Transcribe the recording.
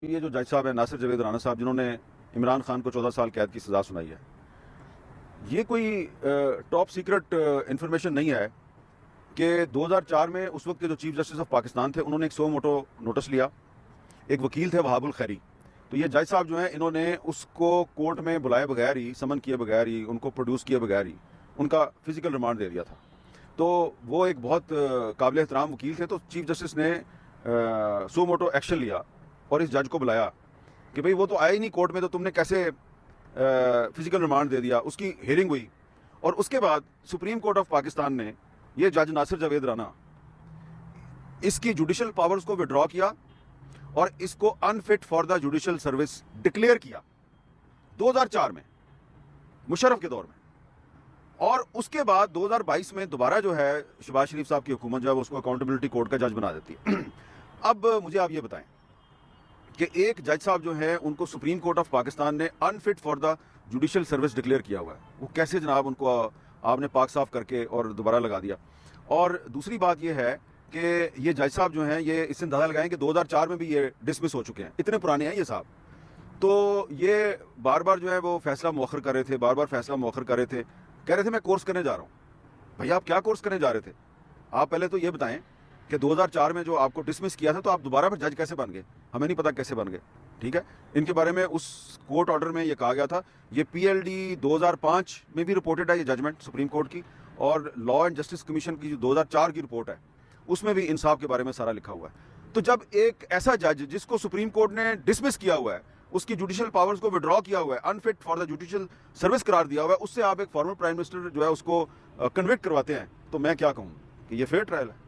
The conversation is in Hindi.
ये जो जज साहब है नासिर जावेद राना साहब, जिन्होंने इमरान खान को 14 साल कैद की सज़ा सुनाई है, ये कोई टॉप सीक्रेट इंफॉर्मेशन नहीं है कि 2004 में उस वक्त के जो चीफ जस्टिस ऑफ पाकिस्तान थे, उन्होंने एक सो मोटो नोटिस लिया। एक वकील थे वहाबुल खैरी, तो ये जज साहब जो हैं, इन्होंने उसको कोर्ट में बुलाए बगैर ही, समन किए बगैर ही, उनको प्रोड्यूस किए बगैर ही उनका फिजिकल रिमांड दे दिया था। तो वो एक बहुत काबिल एहतराम वकील थे, तो चीफ जस्टिस ने सो मोटो एक्शन लिया और इस जज को बुलाया कि भाई वो तो आया ही नहीं कोर्ट में, तो तुमने कैसे फिजिकल रिमांड दे दिया। उसकी हियरिंग हुई और उसके बाद सुप्रीम कोर्ट ऑफ पाकिस्तान ने ये जज नासिर जावेद राना, इसकी जुडिशल पावर्स को विड्रॉ किया और इसको unfit for the judicial service declare किया 2004 में, मुशर्रफ के दौर में। और उसके बाद 2022 में दोबारा जो है शहबाज शरीफ साहब की हुकूमत जो है उसको अकाउंटेबिलिटी कोर्ट का जज बना देती है। अब मुझे आप ये बताएं कि एक जज साहब जो है, उनको सुप्रीम कोर्ट ऑफ पाकिस्तान ने unfit for the judicial service declare किया हुआ है, वो कैसे जनाब उनको आपने पाक साफ करके और दोबारा लगा दिया। और दूसरी बात यह है कि ये जज साहब जो हैं, ये इससे अंदाजा लगाएं कि 2004 में भी ये डिसमिस हो चुके हैं, इतने पुराने हैं ये साहब। तो ये बार बार जो है वो फैसला मौखर कर रहे थे, बार बार फैसला मौखर कर रहे थे, कह रहे थे मैं कोर्स करने जा रहा हूँ। भैया आप क्या कोर्स करने जा रहे थे? आप पहले तो ये बताएं कि 2004 में जो आपको डिसमिस किया था, तो आप दोबारा फिर जज कैसे बन गए? हमें नहीं पता कैसे बन गए, ठीक है। इनके बारे में उस कोर्ट ऑर्डर में ये कहा गया था, ये PLD 2005 में भी रिपोर्टेड है ये जजमेंट सुप्रीम कोर्ट की, और लॉ एंड जस्टिस कमीशन की जो 2004 की रिपोर्ट है उसमें भी इंसाफ के बारे में सारा लिखा हुआ है। तो जब एक ऐसा जज जिसको सुप्रीम कोर्ट ने डिसमिस किया हुआ है, उसकी जुडिशल पावर्स को विड्रॉ किया हुआ है, unfit for the judicial service करार दिया हुआ है, उससे आप एक फॉर्मर प्राइम मिनिस्टर जो है उसको कन्विक्ट करवाते हैं, तो मैं क्या कहूँ कि ये फेयर ट्रायल है।